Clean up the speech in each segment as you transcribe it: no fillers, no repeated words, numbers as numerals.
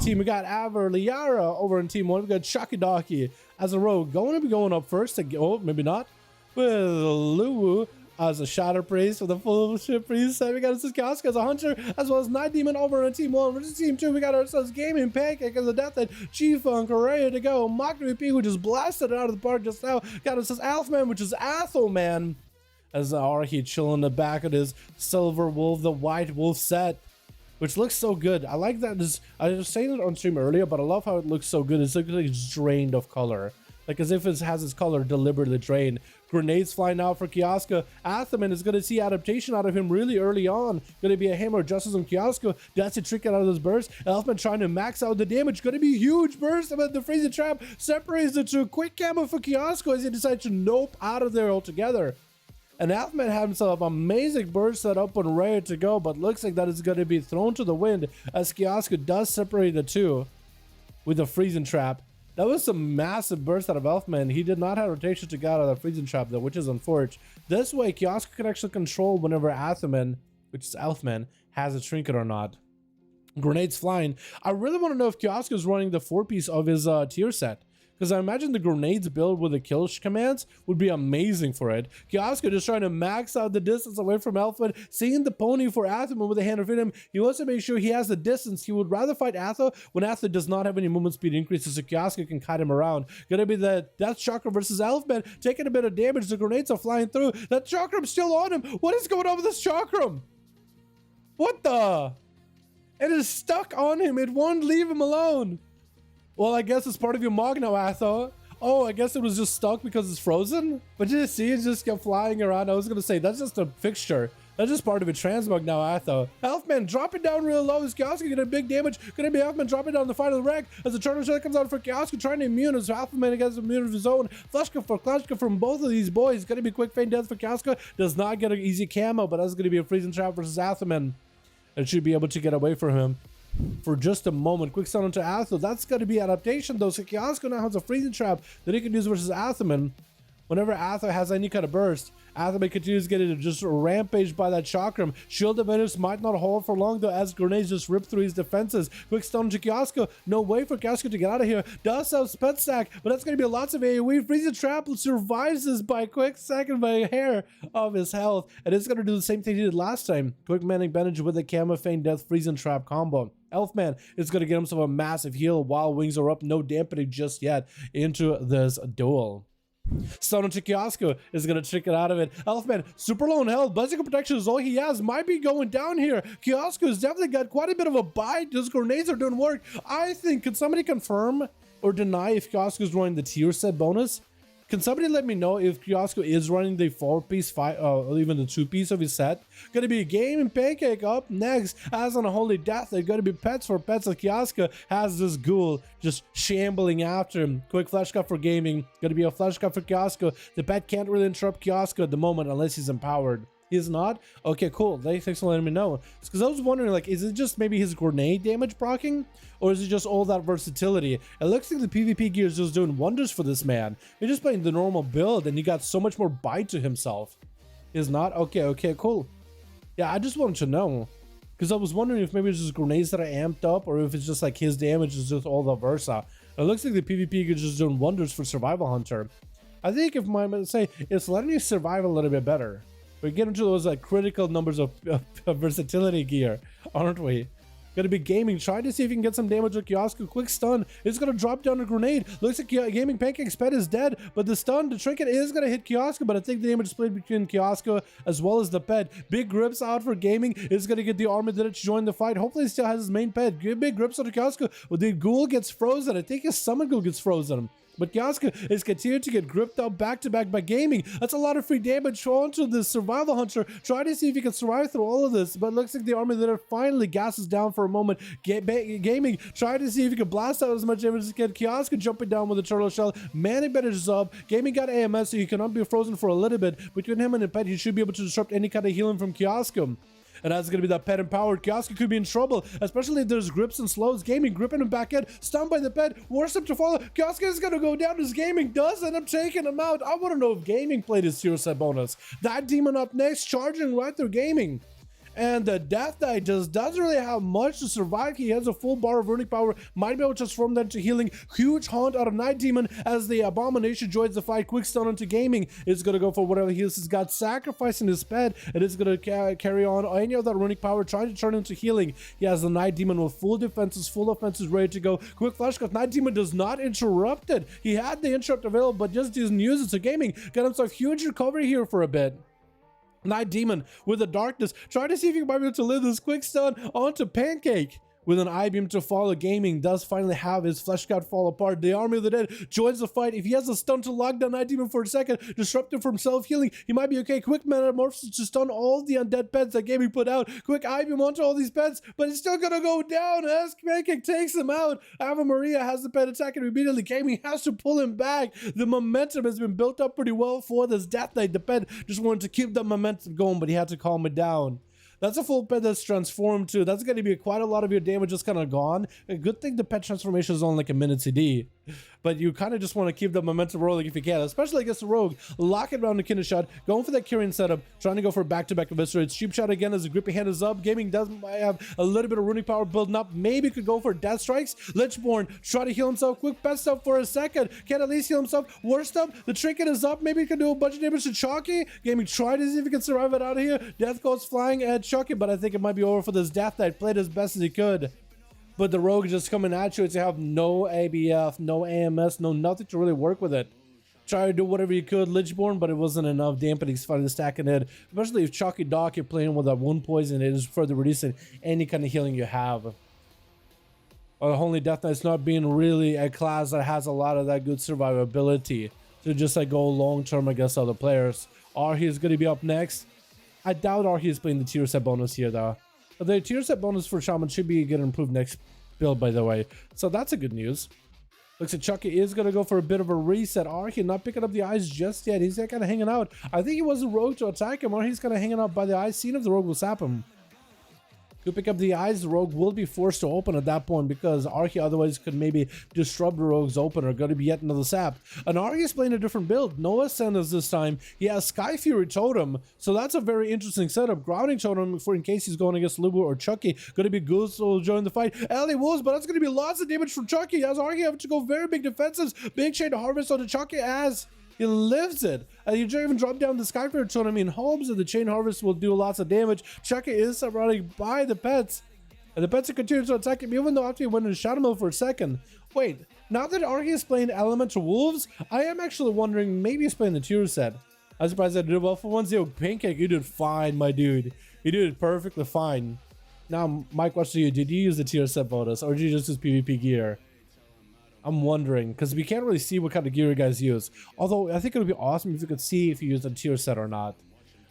team, we got Aver Liara. Over in team 1, we got Shakidaki as a rogue. Going to be going up first. Oh, maybe not. With Luwu as a Shatter Priest with a full ship priest. We got Kiosk as a hunter, as well as Night Demon over in team 1. Versus team 2, we got ourselves Gaming Pancake as a Death Knight, G-Funk ready to go. Mockery P, who just blasted it out of the park just now. Got ourselves Elfman, which is Athelman, as Arhi chilling in the back of his Silver Wolf, the White Wolf set, which looks so good. I like that. I was saying it on stream earlier, but I love how it looks so good. It's like it's drained of color. Like as if it has its color deliberately drained. Grenades flying out for Kioska. Athaman is going to see adaptation out of him really early on. Going to be a Hammer of Justice on Kioska. That's a trick out of this burst. Elfman trying to max out the damage. Going to be a huge burst. But the freezing trap separates the two. Quick camo for Kioska as he decides to nope out of there altogether. And Elfman had himself an amazing burst set up and ready to go. But looks like that is going to be thrown to the wind as Kioska does separate the two with a freezing trap. That was some massive burst out of Elfman. He did not have rotation to get out of the freezing trap though, which is unfortunate. This way, Kioska can actually control whenever Athaman, which is Elfman, has a trinket or not. Grenades flying. I really want to know if Kioska is running the 4-piece of his tier set. Because I imagine the grenades build with the kill commands would be amazing for it. Kioska just trying to max out the distance away from Elfman, seeing the pony for Athaman with a hand of freedom. He wants to make sure he has the distance. He would rather fight Atha when Atha does not have any movement speed increases, so Kioska can kite him around. Gonna be the Death Chakra versus Elfman, taking a bit of damage. The grenades are flying through. That Chakram's still on him. What is going on with this Chakram? What the? It is stuck on him. It won't leave him alone. Well, I guess it's part of your Mog now, Atho. Oh, I guess it was just stuck because it's frozen? But you see, it just kept flying around. I was going to say, that's just a fixture. That's just part of a transmog now, Atho. Elfman dropping down real low. Is Kioska getting big damage? Gonna be Elfman dropping down the final wreck as the turtle shell comes out for Kioska, trying to immune as Elfman against immune of his own. Fleshka for Kleshka from both of these boys. Gonna be quick feint death for Kioska. Does not get an easy camo, but that's gonna be a freezing trap versus Athaman. It should be able to get away from him for just a moment. Quick stun onto Atho. That's going to be adaptation though. So Kioska now has a freezing trap that he can use versus Athaman. Whenever Atho has any kind of burst, Athaman continues getting just rampaged by that Chakram. Shield of Venus might not hold for long though, as grenades just rip through his defenses. Quick stun to Kioska. No way for Kioska to get out of here. Does have Spet Stack, but that's going to be lots of AoE. Freezing Trap survives this by a quick second by a hair of his health. And it's going to do the same thing he did last time. Quick Manning Bandage with a Camo Feint Death Freezing Trap combo. Elfman is going to get himself a massive heal while wings are up. No dampening just yet into this duel. Stun to Kioska is going to trick it out of it. Elfman, super low in health. Bicycle protection is all he has. Might be going down here. Kioska has definitely got quite a bit of a bite. Those grenades are doing work. I think, can somebody confirm or deny if Kioska is running the tier set bonus? Can somebody let me know if Kioska is running the 4-piece, or even the 2-piece of his set? Gonna be a Gaming Pancake up next. As on Unholy Death, they're gonna be pets for pets. Like Kioska has this ghoul just shambling after him. Quick flash cut for Gaming. Gonna be a flash cut for Kioska. The pet can't really interrupt Kioska at the moment unless he's empowered. He's not? Okay, cool. Thanks for letting me know. Because I was wondering, like, is it just maybe his grenade damage proccing? Or is it just all that versatility? It looks like the PvP gear is just doing wonders for this man. He's just playing the normal build and he got so much more bite to himself. Is not? Okay, cool. Yeah, I just wanted to know. Because I was wondering if maybe it's just grenades that are amped up or if it's just like his damage is just all the versa. It looks like the PvP gear is just doing wonders for Survival Hunter. I think if my say it's letting you survive a little bit better. We get into those like critical numbers of versatility gear, aren't we? Gonna be Gaming, trying to see if you can get some damage with Kioska. Quick stun. It's gonna drop down a grenade. Looks like Gaming Pancake's pet is dead, but the stun, the trinket is gonna hit Kioska, but I think the damage is split between Kioska as well as the pet. Big grips out for Gaming. Is gonna get the Armadillo to join the fight. Hopefully he still has his main pet. Big grips on Kioska. Well, the ghoul gets frozen. I think his summon ghoul gets frozen. But Kioska is continuing to get gripped up back to back by Gaming. That's a lot of free damage onto the Survival Hunter. Try to see if he can survive through all of this. But it looks like the Armadillo finally gasses down for a moment. Gaming, try to see if he can blast out as much damage as he can. Kioska jumping down with the Turtle Shell. Manning Bandage is up. Gaming got AMS, so he cannot be frozen for a little bit. Between him and the pet, he should be able to disrupt any kind of healing from Kioska. And that's going to be that pet empowered. Kioska could be in trouble, especially if there's grips and slows. Gaming gripping him back in, stunned by the pet, worship to follow. Kioska is going to go down as Gaming does end up taking him out. I want to know if Gaming played his tier set bonus. That demon up next, charging right through Gaming. And the Death Knight just doesn't really have much to survive. He has a full bar of runic power, might be able to transform that into healing. Huge haunt out of Night Demon as the Abomination joins the fight. Quick stun into gaming. It's going to go for whatever heals he's got, sacrificing his pet. It is going to carry on any of that runic power, trying to turn into healing. He has the Night Demon with full defenses, full offenses ready to go. Quick flash cut. Night Demon does not interrupt it. He had the interrupt available, but just doesn't use it. So gaming got himself huge recovery here for a bit. Night Demon with the darkness, trying to see if he might be able to live this quick stun onto Pancake. With an I-beam to follow, gaming does finally have his flesh god fall apart. The Army of the Dead joins the fight. If he has a stun to lock down Night Demon for a second, disrupt him from self-healing, he might be okay. Quick metamorphosis to stun all the undead pets that gaming put out. Quick I-beam onto all these pets, but he's still gonna go down as Pancake takes him out. Ava Maria has the pet attacking immediately. Gaming has to pull him back. The momentum has been built up pretty well for this Death Knight. The pet just wanted to keep the momentum going, but he had to calm it down. That's a full pet that's transformed too. That's going to be quite a lot of your damage just kind of gone. A good thing the pet transformation is on like a minute CD. But you kind of just want to keep the momentum rolling if you can, especially against the rogue. Lock it around the Kinder Shot, going for that Kyrian setup, trying to go for back-to-back eviscerates. Cheap shot again as the grippy hand is up. Gaming does have a little bit of runic power building up. Maybe could go for death strikes. Lichborn try to heal himself. Quick best up for a second. Can at least heal himself. Worst up. The trinket is up. Maybe he can do a bunch of damage to Chalky. Gaming tried to see if he can survive it out of here. Death goes flying at Chalky, but I think it might be over for this Death Knight. Played as best as he could. But the rogue just coming at you. It's have no ABF, no AMS, no nothing to really work with it. Try to do whatever you could, Lichborn, but it wasn't enough. Dampening's finally stacking it. Especially if Chalky Doc, you're playing with that wound poison, it is further reducing any kind of healing you have. Unholy Death Knight's not being really a class that has a lot of that good survivability to just like go long term against other players. Arhi is going to be up next. I doubt Arhi is playing the tier set bonus here though. The tier set bonus for Shaman should be getting improved next build, by the way. So that's a good news. Looks like Chucky is going to go for a bit of a reset. Arhi not picking up the eyes just yet. He's kind of hanging out. I think he was a rogue to attack him, or he's kind of hanging out by the eyes, seeing if the rogue will sap him. To pick up the eyes, the rogue will be forced to open at that point because Arhi otherwise could maybe disrupt the rogue's opener. Going to be yet another sap. And Arhi is playing a different build. No Ascendants this time. He has Sky Fury Totem, so that's a very interesting setup. Grounding Totem for in case he's going against Lubu or Chucky. Going to be Goose will join the fight. Ellie Wolves, but that's going to be lots of damage from Chucky as Arhi have to go very big defensives. Big Chain Harvest on the Chucky as he lives it. And you even drop down the Skyfire Totem in hopes that the Chain Harvest will do lots of damage. Chucky is surrounded by the pets. And the pets are continuing to attack him even though after he went into Shadow Mode for a second. Wait, now that Arhi is playing Elemental Wolves, I am actually wondering maybe he's playing the tier set. I'm surprised I did well for 1-0. Pancake, you did fine, my dude. You did perfectly fine. Now, my question to you, did you use the tier set bonus or did you just use PvP gear? I'm wondering, because we can't really see what kind of gear you guys use. Although, I think it would be awesome if you could see if you use a tier set or not.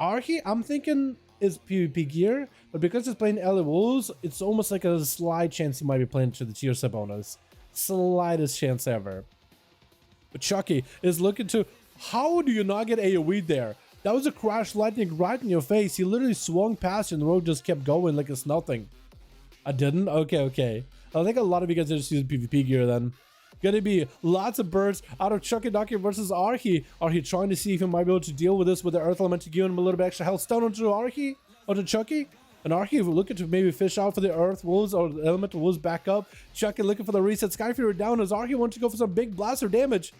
Arhi, I'm thinking, is PvP gear, but because it's playing Ellie Wolves, it's almost like a slight chance he might be playing to the tier set bonus. Slightest chance ever. But Chucky is looking to... How do you not get AoE there? That was a crash lightning right in your face. He literally swung past you and the rogue just kept going like it's nothing. I didn't? Okay. I think a lot of you guys are just using PvP gear then. Gonna be lots of birds out of Chucky Docky versus Arhi. Arhi trying to see if he might be able to deal with this with the Earth Elemental giving him a little bit extra health. Stun onto Arhi, onto Chucky. And Arhi looking to maybe fish out for the Earth Wolves or the Elemental Wolves back up. Chucky looking for the reset. Skyfury down as Arhi wants to go for some big blaster damage.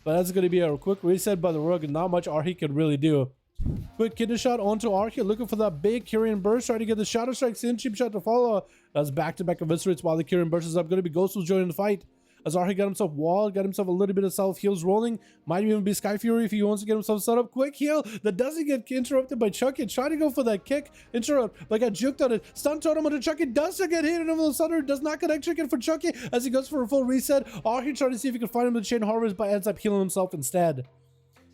But that's going to be a quick reset by the Rogue and not much Arhi can really do. Quick Kinder Shot onto Arhi, looking for that big Kyrian Burst, trying to get the Shadow Strikes in. Cheap shot to follow. That's back-to-back eviscerates while the Kyrian Burst is up. Going to be Ghostful joining the fight. As Arhi got himself walled, got himself a little bit of self-heals rolling. Might even be Sky Fury if he wants to get himself set up. Quick heal that doesn't get interrupted by Chucky. Trying to go for that kick. Interrupt, but got juked on it. Stun totem onto Chucky. Doesn't get hit, and all of a sudden does not connect Chicken for Chucky as he goes for a full reset. Arhi trying to see if he can find him with Chain Harvest, but ends up healing himself instead.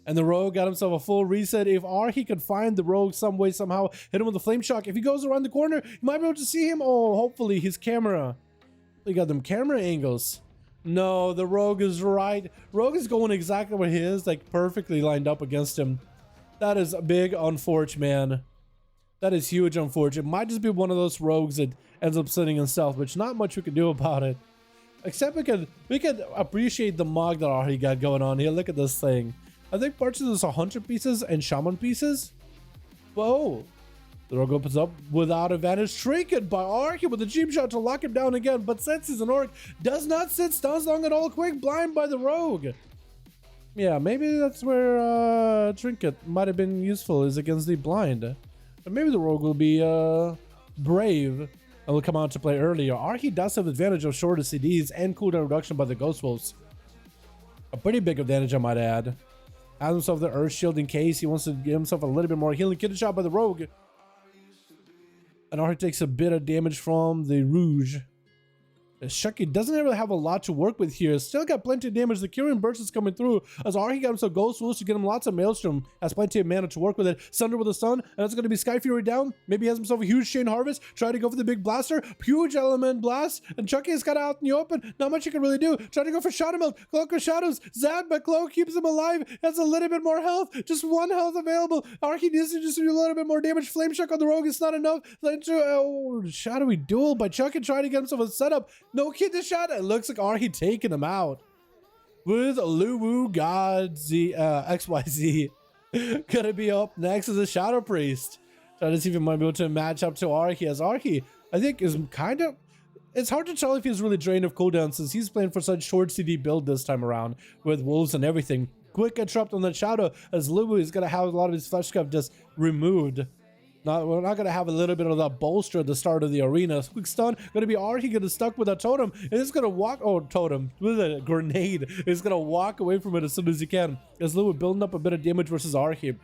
And the Rogue got himself a full reset. If Arhi could find the Rogue some way, somehow, hit him with a Flame Shock. If he goes around the corner, you might be able to see him. Oh, hopefully his camera. We got them camera angles. No, the Rogue is right. Rogue is going exactly where he is, like perfectly lined up against him. That is a big unfortunate, man. That is huge unfortunate. It might just be one of those rogues that ends up sitting in stealth, which not much we can do about it. Except we could appreciate the mog that Arhi got going on here. Look at this thing. I think parts of this are hunter pieces and shaman pieces. Whoa. The rogue opens up without advantage. Trinket by Arky with the cheap shot to lock him down again. But since he's an orc, does not sit stuns long at all. Quick blind by the rogue. Yeah, maybe that's where Trinket might have been useful, is against the blind. But maybe the rogue will be brave and will come out to play earlier. Arky does have advantage of shorter CDs and cooldown reduction by the Ghost Wolves. A pretty big advantage, I might add. Has himself the Earth Shield in case he wants to give himself a little bit more healing. Kidney shot by the rogue. And Arky takes a bit of damage from the Rouge. Shucky doesn't really have a lot to work with here. Still got plenty of damage. The Curing Burst is coming through as Arky got himself Ghost Wolves to get him lots of Maelstrom. Has plenty of mana to work with it. Sunder with a stun, and it's going to be Sky Fury down. Maybe he has himself a huge Chain Harvest. Try to go for the big blaster. Huge Element Blast. And Chucky has got out in the open. Not much he can really do. Try to go for Shadow Melt. Cloak of Shadows. Zad, but Cloak keeps him alive. Has a little bit more health. Just one health available. Arky needs to just do a little bit more damage. Flame Shock on the rogue is not enough. Shadowy Duel by Chucky trying to get himself a setup. No kid to shot. It looks like Arky taking him out with Luwu God Z XYZ. Gonna be up next as a Shadow Priest. Trying to see if he might be able to match up to Arky, as Arky, I think, is kind of, it's hard to tell if he's really drained of cooldown since he's playing for such short CD build this time around with wolves and everything. Quick interrupt on the Shadow as Luwu is gonna have a lot of his flesh scuff just removed. We're not going to have a little bit of that bolster at the start of the arena. Quick stun. Going to be Arky getting stuck with a totem. And it's going to walk. Oh, totem. With a grenade. It's going to walk away from it as soon as he can. As Lou building up a bit of damage versus Arky.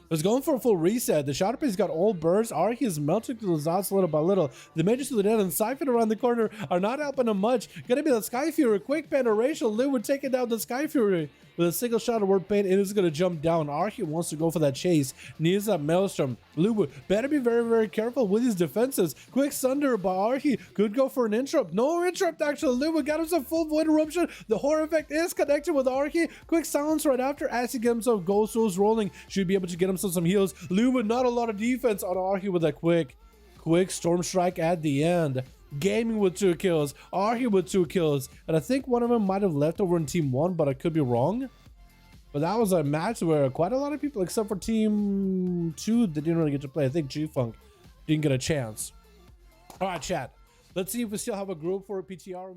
Was going for a full reset. The Shadow Priest got all bursts. Arky is melting to the Zots little by little. The Mages to the Dead and Siphon around the corner are not helping him much. Gonna be the Sky Fury. Quick penetration. Lou would take it down the Sky Fury with a single shot of Word Pain. It is gonna jump down. Arky wants to go for that chase. Needs that Maelstrom. Lou better be very, very careful with his defenses. Quick Sunder by Arky. Could go for an interrupt. No interrupt actually. Lou got himself full Void Eruption. The Horror Effect is connected with Arky. Quick silence right after as he gets himself Ghost Souls rolling. Should be able to get himself some heals. Lou with not a lot of defense on Arky with that quick Storm Strike at the end. Gaming with 2 kills. Arky with 2 kills. And I think one of them might have left over in Team 1, but I could be wrong. But that was a match where quite a lot of people, except for Team 2, they didn't really get to play. I think G-Funk didn't get a chance. All right, chat. Let's see if we still have a group for a PTR.